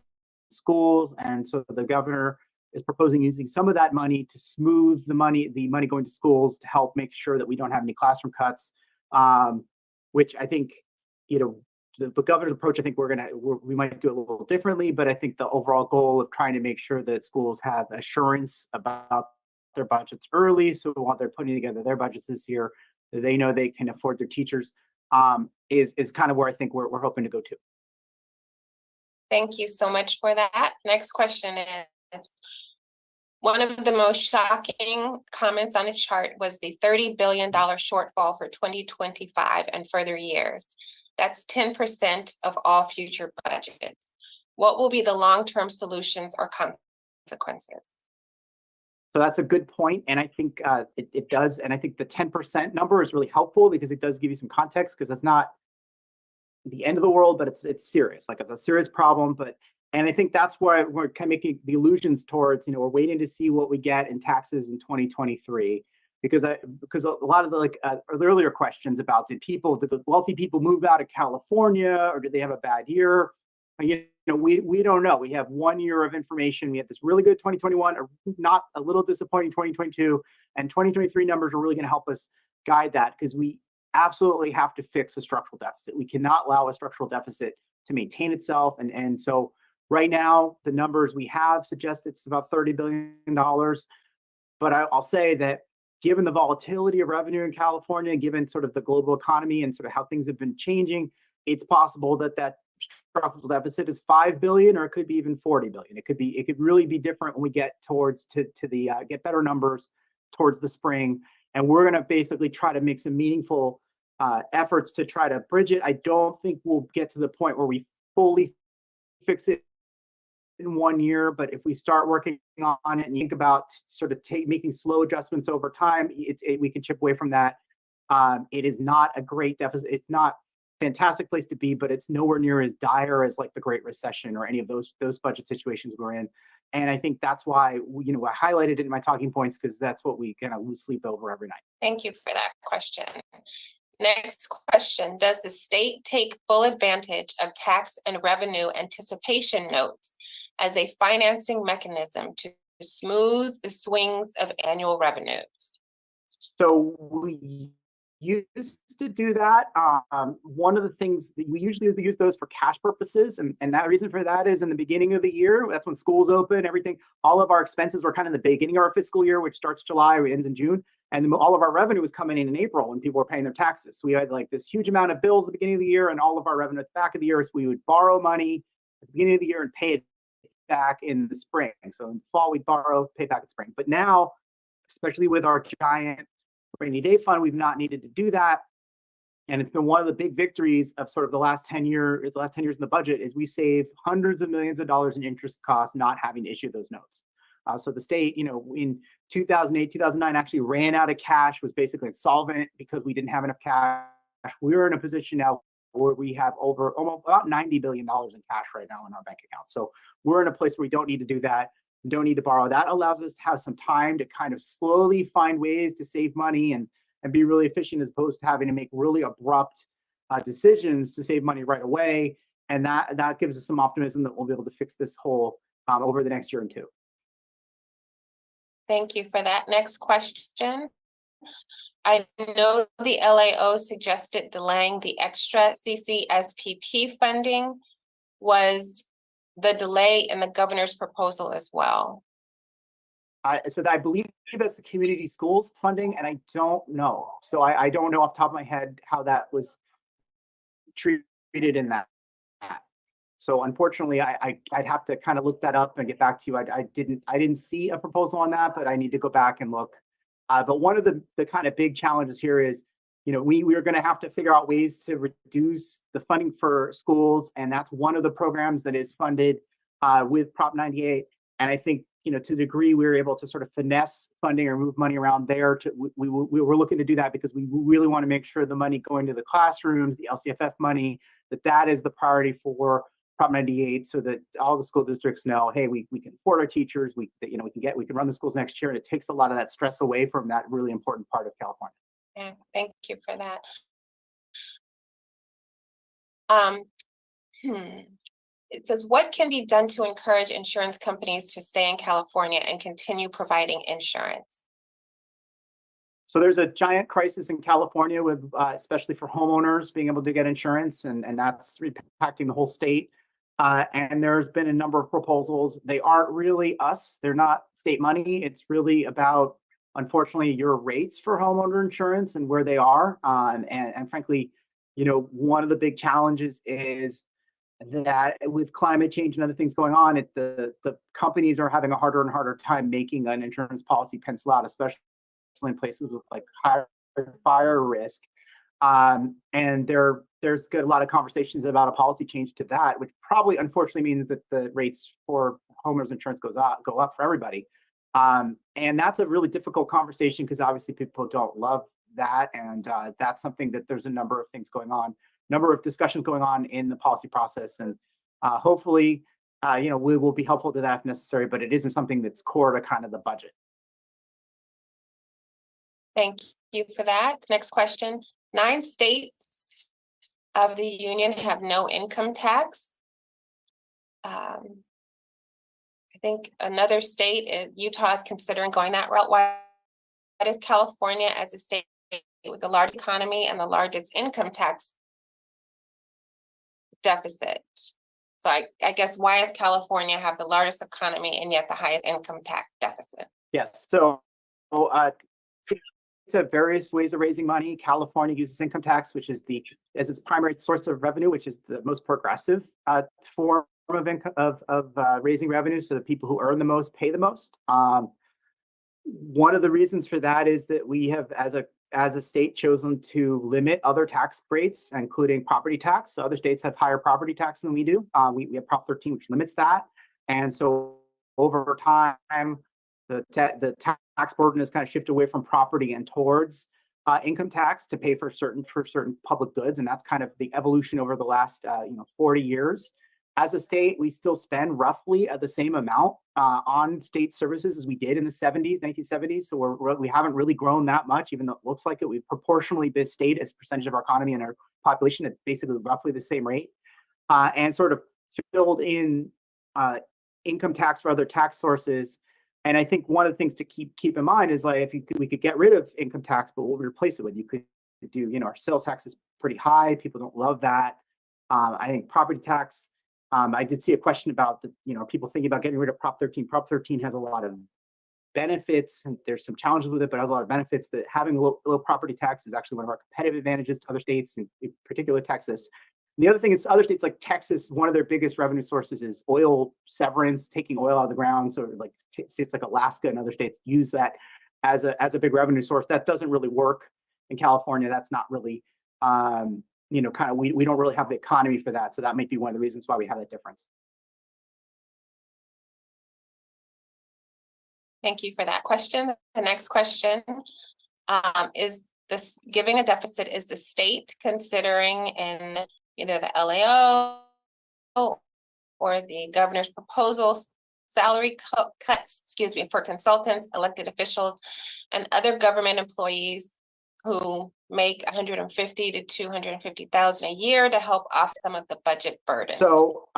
schools, and so the governor is proposing using some of that money to smooth the money going to schools to help make sure that we don't have any classroom cuts. Which I think, the governor's approach, I think we might do it a little differently, but I think the overall goal of trying to make sure that schools have assurance about their budgets early, so while they're putting together their budgets this year, they know they can afford their teachers, is kind of where I think we're hoping to go to. Thank you so much for that. Next question is, one of the most shocking comments on the chart was the $30 billion shortfall for 2025 and further years. That's 10% of all future budgets. What will be the long-term solutions or consequences? So that's a good point, and I think it does. And I think the 10% number is really helpful because it does give you some context, because it's not the end of the world, but it's serious. Like, it's a serious problem. And I think that's where we're kind of making the allusions towards, we're waiting to see what we get in taxes in 2023, because a lot of the earlier questions about did the wealthy people move out of California, or did they have a bad year? We don't know. We have 1 year of information. We had this really good 2021, or not a little disappointing 2022, and 2023 numbers are really going to help us guide that, because we absolutely have to fix a structural deficit. We cannot allow a structural deficit to maintain itself. And so right now, the numbers we have suggest it's about $30 billion. But I'll say that given the volatility of revenue in California, given sort of the global economy and sort of how things have been changing, it's possible that structural deficit is $5 billion, or it could be even $40 billion. It could really be different when we get towards get better numbers towards the spring. And we're going to basically try to make some meaningful efforts to try to bridge it. I don't think we'll get to the point where we fully fix it in 1 year, but if we start working on it and think about sort of making slow adjustments over time, we can chip away from that. It is not a great deficit. It's not a fantastic place to be, but it's nowhere near as dire as like the Great Recession or any of those budget situations we're in. And I think that's why I highlighted it in my talking points, because that's what we kind of lose sleep over every night. Thank you for that question. Next question: does the state take full advantage of tax and revenue anticipation notes as a financing mechanism to smooth the swings of annual revenues? So we used to do that. One of the things that we usually use those for cash purposes, and that reason for that is in the beginning of the year, that's when schools open, everything, all of our expenses were kind of in the beginning of our fiscal year, which starts July, it ends in June, and then all of our revenue was coming in April when people were paying their taxes. So we had like this huge amount of bills at the beginning of the year, and all of our revenue at the back of the year. So we would borrow money at the beginning of the year and pay it back in the spring. So in the fall, we'd borrow, pay back in spring. But now, especially with our giant rainy day fund, we've not needed to do that. And it's been one of the big victories of sort of the last 10 years in the budget is we saved hundreds of millions of dollars in interest costs not having to issue those notes. So the state, in 2008, 2009 actually ran out of cash, was basically insolvent because we didn't have enough cash. We're in a position now where we have almost about $90 billion in cash right now in our bank account. So we're in a place where we don't need to do that. Don't need to borrow. That allows us to have some time to kind of slowly find ways to save money and be really efficient, as opposed to having to make really abrupt decisions to save money right away. And that gives us some optimism that we'll be able to fix this hole over the next year or two. Thank you for that. Next question. I know the LAO suggested delaying the extra CCSPP funding. Was the delay in the governor's proposal as well? So I believe that's the community schools funding, and I don't know. So I don't know off the top of my head how that was treated in that. So unfortunately, I'd have to kind of look that up and get back to you. I didn't see a proposal on that, but I need to go back and look. But one of the kind of big challenges here is, we are going to have to figure out ways to reduce the funding for schools, and that's one of the programs that is funded with Prop 98. And I think, to the degree we were able to sort of finesse funding or move money around there, we were looking to do that because we really want to make sure the money going to the classrooms, the LCFF money, that is the priority for Prop 98, so that all the school districts know, hey, we can afford our teachers, we can run the schools next year, and it takes a lot of that stress away from that really important part of California. Yeah, thank you for that. It says, what can be done to encourage insurance companies to stay in California and continue providing insurance? So there's a giant crisis in California with, especially for homeowners being able to get insurance, and that's impacting the whole state. And there's been a number of proposals. They aren't really us. They're not state money. It's really about, unfortunately, your rates for homeowner insurance and where they are. And frankly, one of the big challenges is that with climate change and other things going on, the companies are having a harder and harder time making an insurance policy pencil out, especially in places with like higher fire risk. And they're there's a lot of conversations about a policy change to that, which probably unfortunately means that the rates for homeowners insurance go up for everybody. And that's a really difficult conversation because obviously people don't love that. And that's something that there's a number of things going on, number of discussions going on in the policy process. And hopefully, we will be helpful to that if necessary, but it isn't something that's core to kind of the budget. Thank you for that. Next question. 9 states of the union have no income tax. I think another state, Utah, is considering going that route. Why is California, as a state with the largest economy and the largest income tax deficit? So I guess why does California have the largest economy and yet the highest income tax deficit? Yes. So it's various ways of raising money. California uses income tax, which is as its primary source of revenue, which is the most progressive form of income of raising revenue. So the people who earn the most pay the most. One of the reasons for that is that we have, as a state, chosen to limit other tax rates, including property tax. So other states have higher property tax than we do. We have Prop 13, which limits that. And so over time, the tax burden has kind of shifted away from property and towards income tax to pay for certain public goods. And that's kind of the evolution over the last 40 years. As a state, we still spend roughly the same amount on state services as we did in the 1970s. So we haven't really grown that much, even though it looks like it. We've proportionally been state as a percentage of our economy and our population at basically roughly the same rate, and sort of filled in income tax for other tax sources. And I think one of the things to keep in mind is, like, we could get rid of income tax, but what we replace it with? You could do, our sales tax is pretty high. People don't love that. I think property tax. I did see a question about people thinking about getting rid of Prop 13. Prop 13 has a lot of benefits, and there's some challenges with it, but it has a lot of benefits. That having a low property tax is actually one of our competitive advantages to other states, in particular Texas. And the other thing is, other states like Texas, one of their biggest revenue sources is oil severance, taking oil out of the ground. So like states like Alaska and other states use that as a big revenue source. That doesn't really work in California. That's not really we don't really have the economy for that. So that might be one of the reasons why we have that difference. Thank you for that question. The next question is this: giving a deficit, is the state considering in either the LAO or the governor's proposals salary cuts, for consultants, elected officials, and other government employees who make $150,000 to $250,000 a year to help off some of the budget burden? So,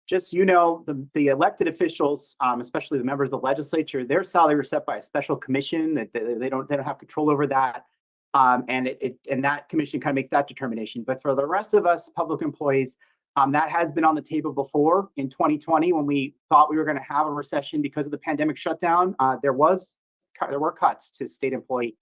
just the elected officials, especially the members of the legislature, their salary are set by a special commission that they don't have control over that, and that commission kind of makes that determination. But for the rest of us public employees, that has been on the table before. In 2020, when we thought we were going to have a recession because of the pandemic shutdown, there were cuts to state employee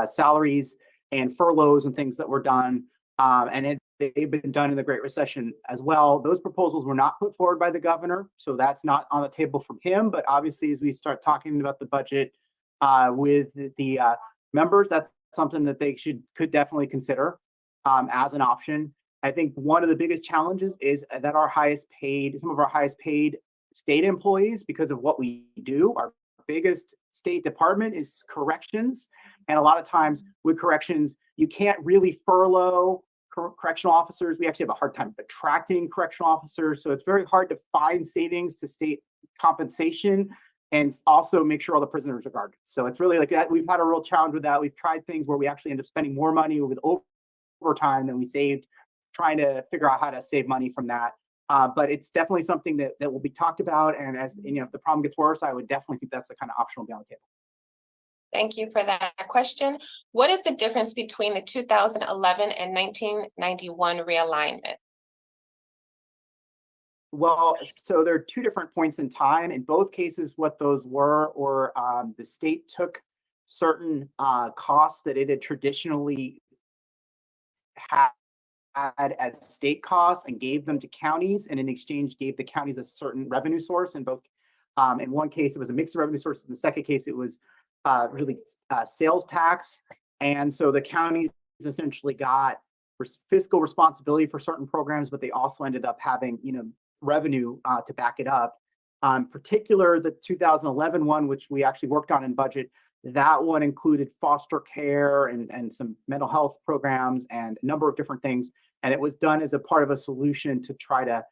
salaries and furloughs and things that were done, and they've been done in the Great Recession as well. Those proposals were not put forward by the governor, so that's not on the table from him. But obviously, as we start talking about the budget with the members, that's something that they could definitely consider as an option. I think one of the biggest challenges is that some of our highest paid state employees, because of what we do, our biggest state department is corrections. And a lot of times with corrections, you can't really furlough correctional officers. We actually have a hard time attracting correctional officers. So it's very hard to find savings to state compensation and also make sure all the prisoners are guarded. So it's really like that. We've had a real challenge with that. We've tried things where we actually end up spending more money with overtime than we saved, trying to figure out how to save money from that. But it's definitely something that will be talked about. And as if the problem gets worse, I would definitely think that's the kind of option will be on the table. Thank you for that question. What is the difference between the 2011 and 1991 realignment? Well, so there are two different points in time. In both cases, what those were the state took certain costs that it had traditionally had as state costs and gave them to counties, and in exchange gave the counties a certain revenue source. In both, in one case, it was a mix of revenue sources. In the second case, it was really sales tax. And so the counties essentially got fiscal responsibility for certain programs, but they also ended up having, revenue to back it up. Particular, the 2011 one, which we actually worked on in budget, that one included foster care and some mental health programs and a number of different things. And it was done as a part of a solution to try to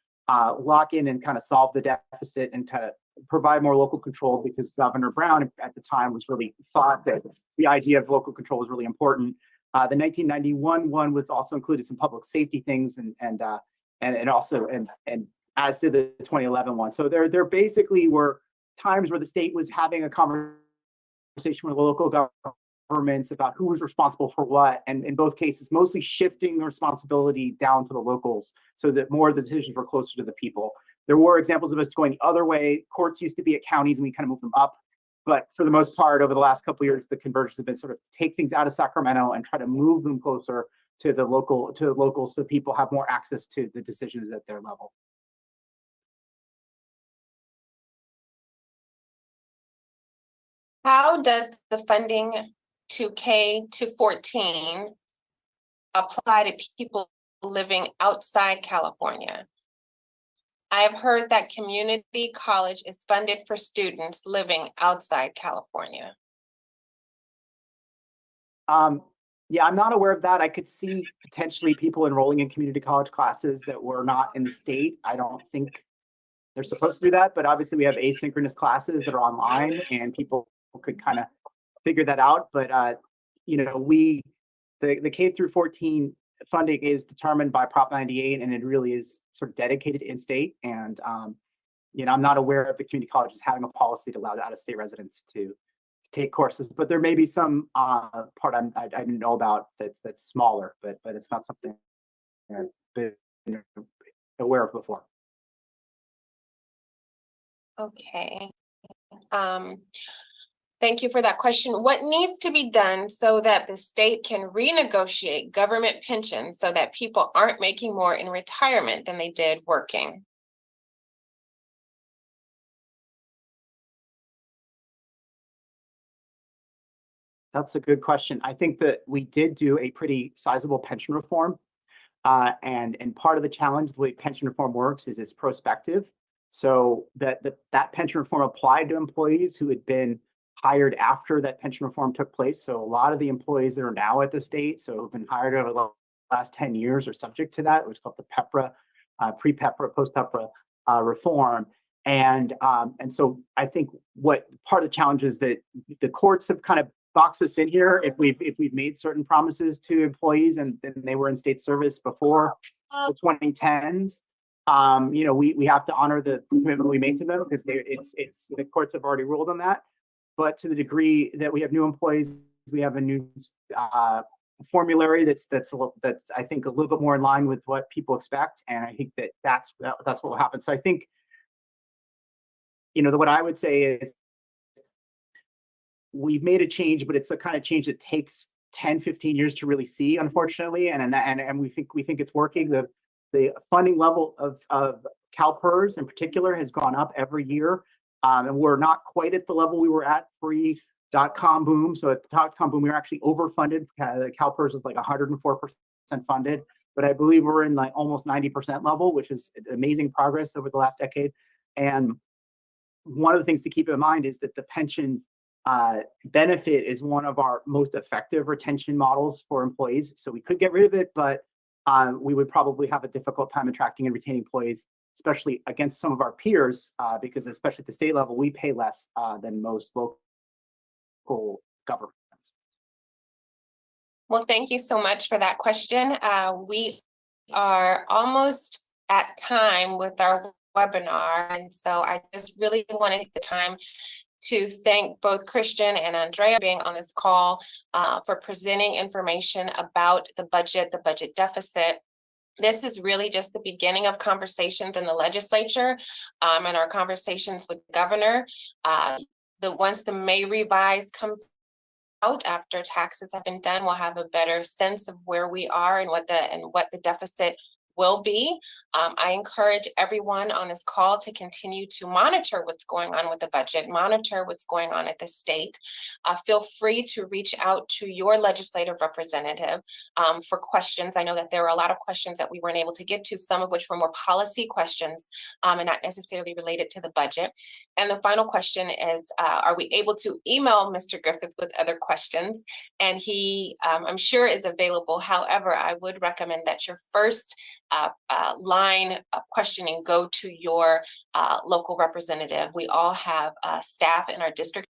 lock in and kind of solve the deficit and to provide more local control, because Governor Brown at the time was really thought that the idea of local control was really important. The 1991 one was also included some public safety things and also as did the 2011 one. So there basically were times where the state was having a conversation with local governments about who was responsible for what, and in both cases, mostly shifting the responsibility down to the locals so that more of the decisions were closer to the people. There were examples of us going the other way. Courts used to be at counties and we kind of moved them up. But for the most part, over the last couple of years, the convergence has been sort of take things out of Sacramento and try to move them closer to the local, so people have more access to the decisions at their level. How does the funding to K to 14 apply to people living outside California? I have heard that community college is funded for students living outside California. Yeah, I'm not aware of that. I could see potentially people enrolling in community college classes that were not in the state. I don't think they're supposed to do that, but obviously we have asynchronous classes that are online and people could kind of figure that out. But the K through 14 funding is determined by Prop 98, and it really is sort of dedicated in state. And I'm not aware of the community colleges having a policy to allow out-of-state residents to take courses, but there may be some part I didn't know about that's smaller, but it's not something I've been aware of before. Okay. Thank you for that question. What needs to be done so that the state can renegotiate government pensions so that people aren't making more in retirement than they did working? That's a good question. I think that we did do a pretty sizable pension reform. And part of the challenge, the way pension reform works, is it's prospective. So that pension reform applied to employees who had been hired after that pension reform took place. So a lot of the employees that are now at the state, so who've been hired over the last 10 years, are subject to that, which is called the PEPRA, pre-PEPRA, post-PEPRA reform. And so I think what part of the challenge is that the courts have kind of boxed us in here if we've made certain promises to employees and they were in state service before the 2010s. We have to honor the commitment we made to them because the courts have already ruled on that. But to the degree that we have new employees, we have a new formulary that's I think a little bit more in line with what people expect, and I think that's what will happen. So I think what I would say is we've made a change, but it's a kind of change that takes 10, 15 years to really see, unfortunately, and we think it's working. The funding level of CalPERS in particular has gone up every year. And we're not quite at the level we were at pre-dot-com boom. So at the dot-com boom, we were actually overfunded. CalPERS is like 104% funded, but I believe we're in like almost 90% level, which is amazing progress over the last decade. And one of the things to keep in mind is that the pension benefit is one of our most effective retention models for employees. So we could get rid of it, but we would probably have a difficult time attracting and retaining employees, especially against some of our peers, because especially at the state level, we pay less than most local governments. Well, thank you so much for that question. We are almost at time with our webinar, and so I just really want to take the time to thank both Christian and Andrea being on this call for presenting information about the budget deficit. This is really just the beginning of conversations in the legislature and our conversations with the governor. Once the May revise comes out after taxes have been done, we'll have a better sense of where we are and what the deficit will be. I encourage everyone on this call to continue to monitor what's going on with the budget, monitor what's going on at the state. Feel free to reach out to your legislative representative for questions. I know that there were a lot of questions that we weren't able to get to, some of which were more policy questions and not necessarily related to the budget. And the final question is, are we able to email Mr. Griffith with other questions? And he, I'm sure, is available. However, I would recommend that your first line of questioning go to your local representative. We all have staff in our district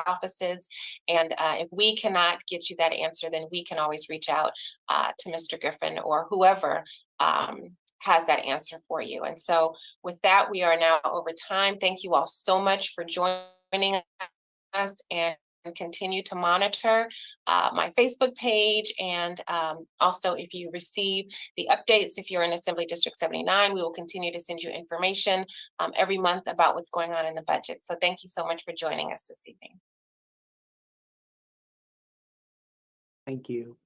offices, and if we cannot get you that answer, then we can always reach out to Mr. Griffin or whoever has that answer for you. And so with that, we are now over time. Thank you all so much for joining us, and continue to monitor my Facebook page. And also, if you receive the updates, if you're in Assembly District 79, we will continue to send you information every month about what's going on in the budget. So thank you so much for joining us this evening. Thank you.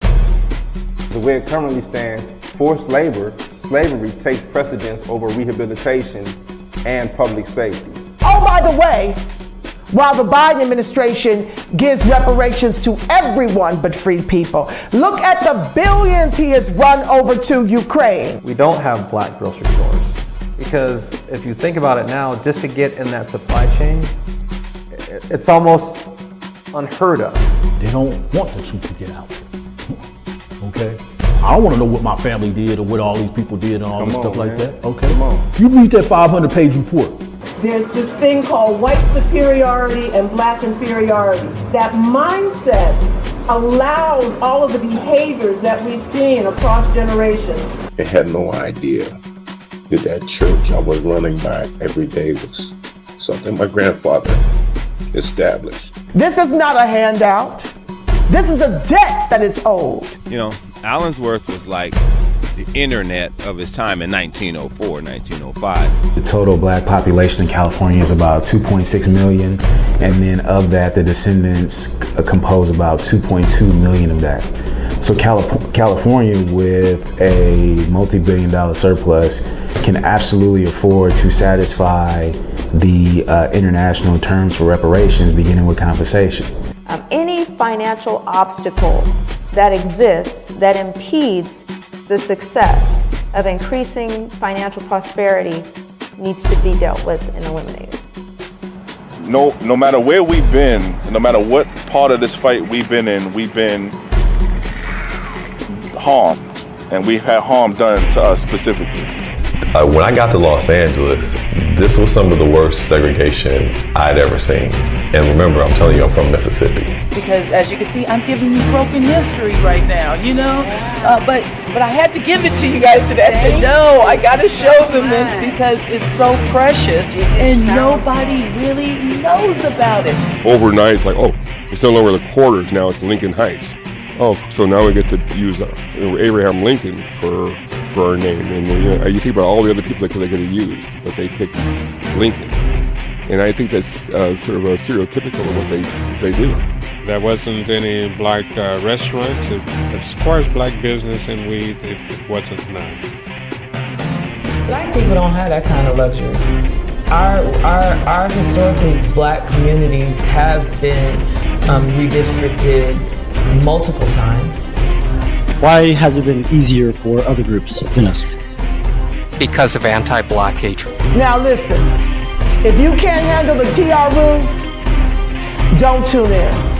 The way it currently stands, forced labor, slavery takes precedence over rehabilitation and public safety. Oh, by the way, while the Biden administration gives reparations to everyone but free people, look at the billions he has run over to Ukraine. We don't have black grocery stores because if you think about it now, just to get in that supply chain, it's almost unheard of. They don't want the truth to get out. Okay? I don't want to know what my family did or what all these people did and all this stuff like that. Okay? You read that 500-page report. There's this thing called white superiority and black inferiority. That mindset allows all of the behaviors that we've seen across generations. I had no idea that that church I was running by every day was something my grandfather established. This is not a handout. This is a debt that is owed. You know, Allensworth was like the internet of his time in 1904, 1905. The total black population in California is about 2.6 million. And then of that, the descendants compose about 2.2 million of that. So California, with a multi-billion-dollar surplus, can absolutely afford to satisfy the international terms for reparations, beginning with compensation. Any financial obstacle that exists that impedes the success of increasing financial prosperity needs to be dealt with and eliminated. No matter where we've been, no matter what part of this fight we've been in, we've been harmed, and we've had harm done to us specifically. When I got to Los Angeles, this was some of the worst segregation I'd ever seen. And remember, I'm telling you, I'm from Mississippi. Because as you can see, I'm giving you broken history right now, you know? But I had to give it to you guys today. I said, no, I got to show them this because it's so precious and nobody really knows about it. Overnight, it's like, oh, it's no longer the quarters, now it's Lincoln Heights. Oh, so now we get to use Abraham Lincoln for our name. And you think about all the other people that they could have used, but they picked Lincoln. And I think that's sort of a stereotypical of what they do. There wasn't any black restaurants. As far as black business and weed, it wasn't none. Black people don't have that kind of luxury. Our historically black communities have been redistricted multiple times. Why has it been easier for other groups than us? Because of anti-black hatred. Now listen, if you can't handle the TR room, don't tune in.